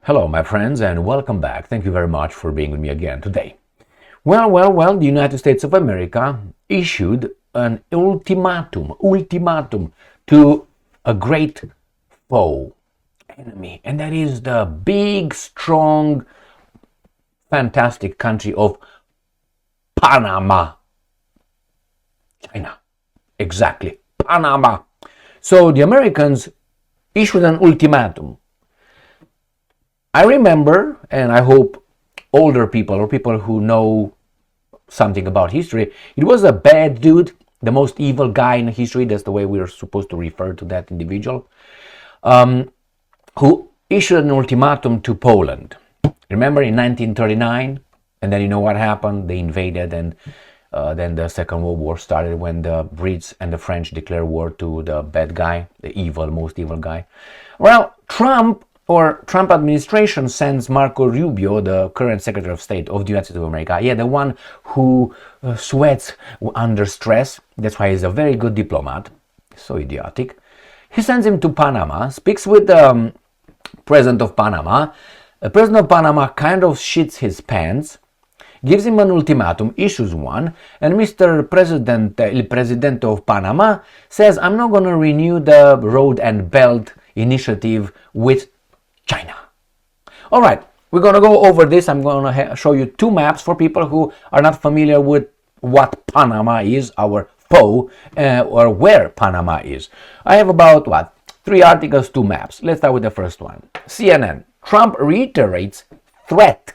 Hello, my friends, and welcome back. Thank you very much for being with me again today. Well, the United States of America issued an ultimatum to a great foe, enemy, and that is the big, strong, fantastic country of Panama. China. Exactly. Panama. So the Americans issued an ultimatum. I remember, and I hope older people or people who know something about history, it was a bad dude, the most evil guy in history. That's the way we're supposed to refer to that individual, who issued an ultimatum to Poland. Remember in 1939? And then you know what happened? They invaded, and then the Second World War started when the Brits and the French declared war to the bad guy, the most evil guy. Well, Trump administration sends Marco Rubio, the current Secretary of State of the United States of America, the one who sweats under stress. That's why he's a very good diplomat. So idiotic. He sends him to Panama, speaks with the president of Panama. The president of Panama kind of shits his pants, gives him an ultimatum, issues one, and Mr. President, El Presidente of Panama, says, I'm not going to renew the Road and Belt Initiative with China. All right, we're going to go over this. I'm going to show you two maps for people who are not familiar with what Panama is, our foe, or where Panama is. I have about, 3 articles, 2 maps. Let's start with the first one. CNN. Trump reiterates threat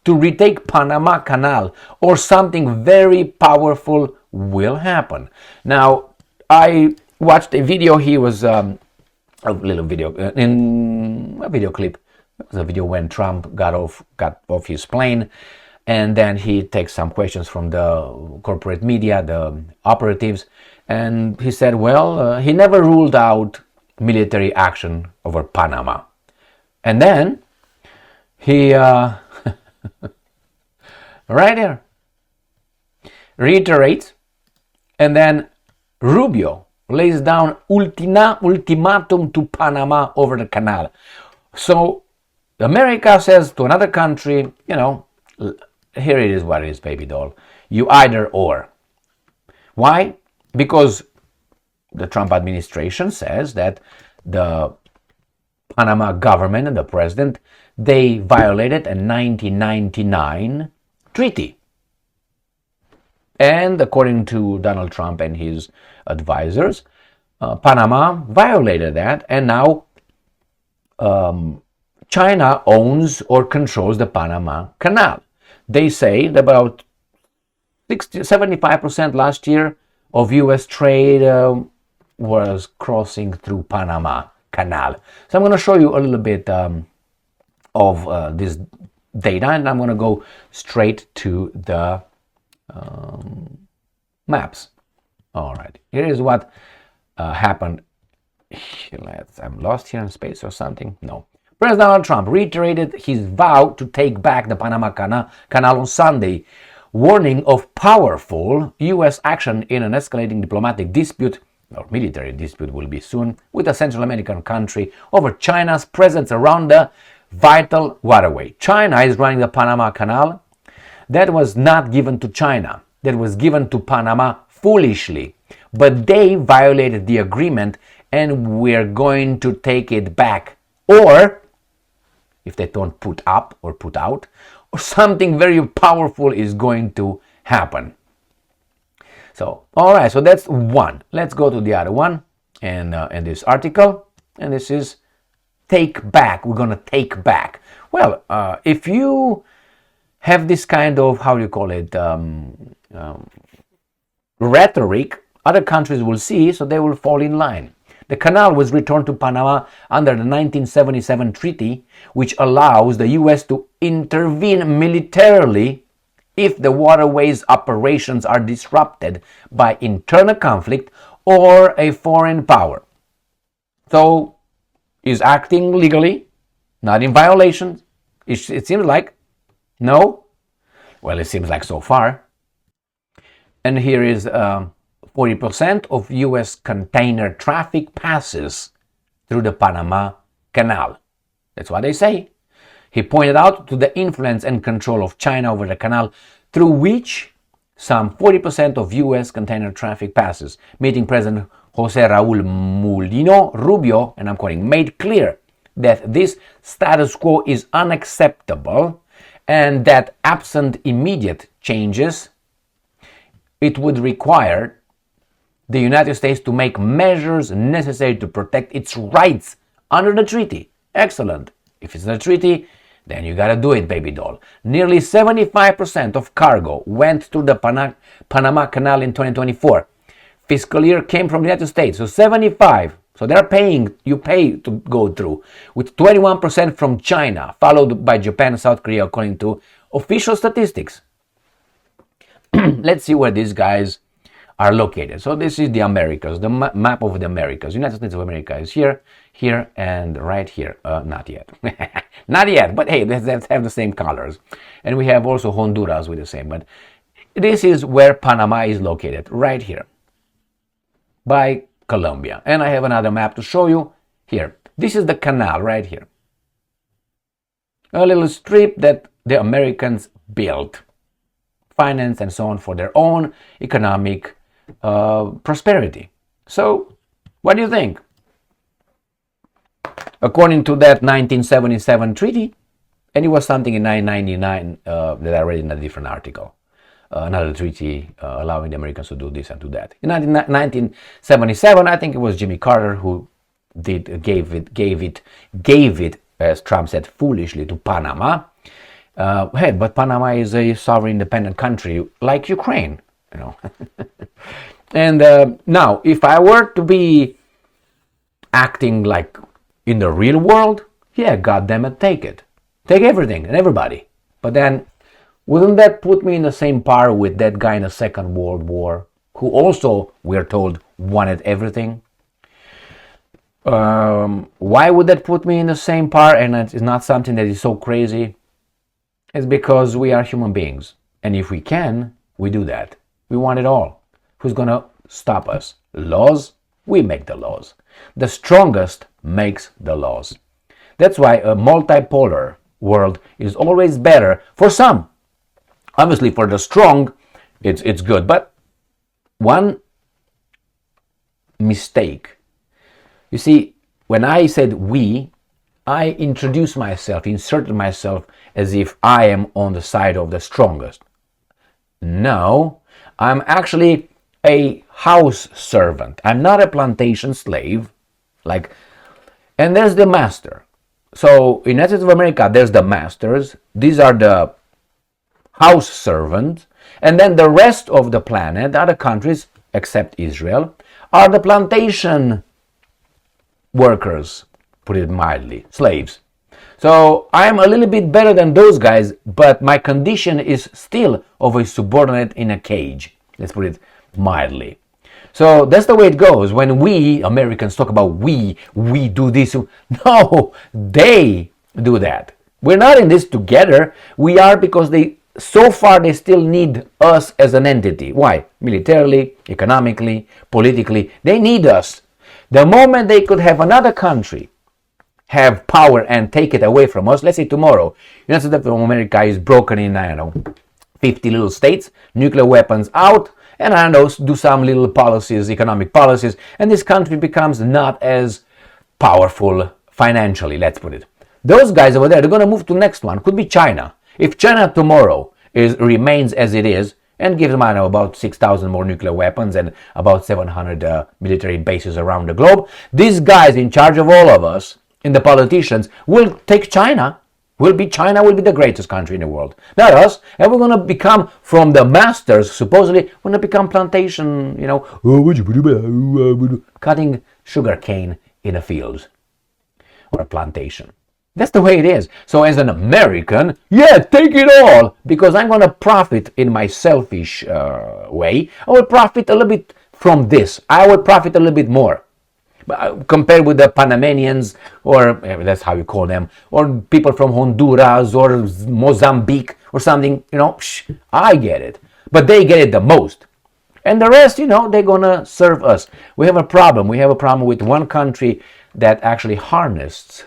to retake Panama Canal or something very powerful will happen. Now, I watched a video. He was a little video in a video clip. It was a video when Trump got off his plane, and then he takes some questions from the corporate media, the operatives, and he said, he never ruled out military action over Panama. And then he right there reiterates, and then Rubio lays down ultimatum to Panama over the canal. So America says to another country, here it is what it is, baby doll. You either or. Why? Because the Trump administration says that the Panama government and the president, they violated a 1999 treaty. And according to Donald Trump and his advisors, Panama violated that, and now China owns or controls the Panama Canal. They say that about 75% last year of U.S. trade was crossing through Panama Canal. So I'm going to show you a little bit of this data, and I'm going to go straight to the maps. All right, here is what happened. I'm lost here in space or something. No. President Donald Trump reiterated his vow to take back the Panama Canal on Sunday, warning of powerful U.S. action in an escalating diplomatic dispute, or military dispute will be soon, with a Central American country over China's presence around the vital waterway. China is running the Panama Canal. That was not given to China. That was given to Panama foolishly. But they violated the agreement, and we're going to take it back. Or, if they don't put up or put out, or something very powerful is going to happen. So, all right, so that's one. Let's go to the other one and this article. And this is take back. We're going to take back. Well, if you have this kind of, how do you call it, rhetoric, other countries will see, so they will fall in line. The canal was returned to Panama under the 1977 treaty, which allows the U.S. to intervene militarily if the waterway's operations are disrupted by internal conflict or a foreign power. So, is acting legally, not in violation? It seems like. No? Well, it seems like so far. And here is 40% of U.S. container traffic passes through the Panama Canal. That's what they say. He pointed out to the influence and control of China over the canal, through which some 40% of U.S. container traffic passes. Meeting President Jose Raul Mulino, Rubio, and I'm quoting, made clear that this status quo is unacceptable and that absent immediate changes, it would require the United States to make measures necessary to protect its rights under the treaty. Excellent. If it's a treaty, then you gotta do it, baby doll. Nearly 75% of cargo went through the Panama Canal in 2024. Fiscal year came from the United States, so 75. So they're paying, you pay to go through, with 21% from China, followed by Japan and South Korea, according to official statistics. Let's see where these guys are located. So this is the Americas, the map of the Americas. United States of America is here, here, and right here. Not yet. Not yet, but hey, let's have the same colors. And we have also Honduras with the same, but this is where Panama is located, right here, by Colombia. And I have another map to show you here. This is the canal right here. A little strip that the Americans built, finance and so on, for their own economic prosperity. So, what do you think? According to that 1977 treaty, and it was something in 1999 that I read in a different article, another treaty allowing the Americans to do this and do that. In 1977, I think it was Jimmy Carter who gave it, as Trump said, foolishly to Panama. Hey, but Panama is a sovereign, independent country like Ukraine, you know. And now, if I were to be acting like in the real world, yeah, goddamn it, take it. Take everything and everybody. But then, wouldn't that put me in the same par with that guy in the Second World War, who also, we're told, wanted everything? Why would that put me in the same par and it's not something that is so crazy? It's because we are human beings. And if we can, we do that. We want it all. Who's going to stop us? Laws? We make the laws. The strongest makes the laws. That's why a multipolar world is always better for some. Obviously, for the strong, it's good. But one mistake. You see, when I said we, I introduced myself, inserted myself as if I am on the side of the strongest. No, I'm actually a house servant. I'm not a plantation slave. And there's the master. So in the United States of America, there's the masters. These are the house servants. And then the rest of the planet, other countries, except Israel, are the plantation workers, put it mildly, slaves. So I'm a little bit better than those guys, but my condition is still of a subordinate in a cage. Let's put it mildly. So that's the way it goes. When we Americans talk about we do this. No, they do that. We're not in this together. We are because so far they still need us as an entity. Why? Militarily, economically, politically. They need us. The moment they could have another country have power and take it away from us, let's say tomorrow, United States of America is broken in, 50 little states, nuclear weapons out, and do some little policies, economic policies, and this country becomes not as powerful financially, let's put it. Those guys over there, they're going to move to the next one. Could be China. If China tomorrow remains as it is, and gives them, about 6,000 more nuclear weapons and about 700 military bases around the globe, these guys in charge of all of us, and the politicians, will take China. China will be the greatest country in the world. Not us. And we're going to become, from the masters, supposedly, we're going to become plantation, cutting sugar cane in a field or a plantation. That's the way it is. So as an American, yeah, take it all, because I'm going to profit in my selfish way. I will profit a little bit from this. I will profit a little bit more. Compared with the Panamanians, or that's how you call them, or people from Honduras or Mozambique or something, I get it. But they get it the most. And the rest, they're going to serve us. We have a problem. We have a problem with one country that actually harnessed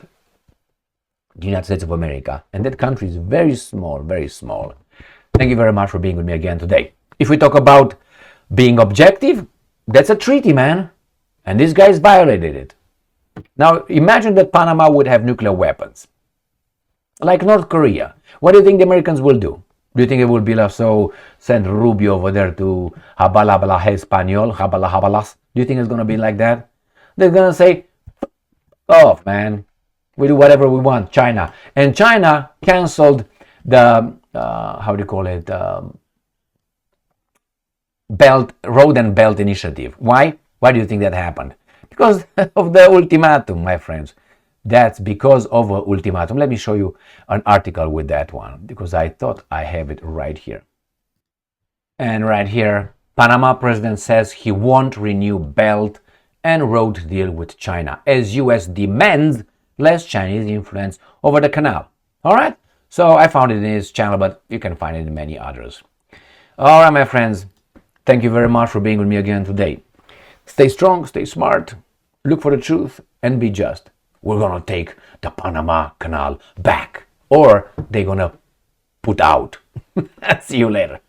the United States of America. And that country is very small, very small. Thank you very much for being with me again today. If we talk about being objective, that's a treaty, man. And these guys violated it. Now, imagine that Panama would have nuclear weapons, like North Korea. What do you think the Americans will do? Do you think it will be so send Rubio over there to Habalabala Español, Habala Habalas? Do you think it's going to be like that? They're going to say, off, man. We do whatever we want, China. And China canceled the, how do you call it, Road and Belt Initiative. Why? Why do you think that happened? Because of the ultimatum, my friends. That's because of an ultimatum. Let me show you an article with that one, because I thought I have it right here. And right here, Panama president says he won't renew Belt and Road deal with China as US demands less Chinese influence over the canal. All right? So I found it in his channel, but you can find it in many others. All right, my friends. Thank you very much for being with me again today. Stay strong, stay smart, look for the truth, and be just. We're going to take the Panama Canal back, or they're going to put out. See you later.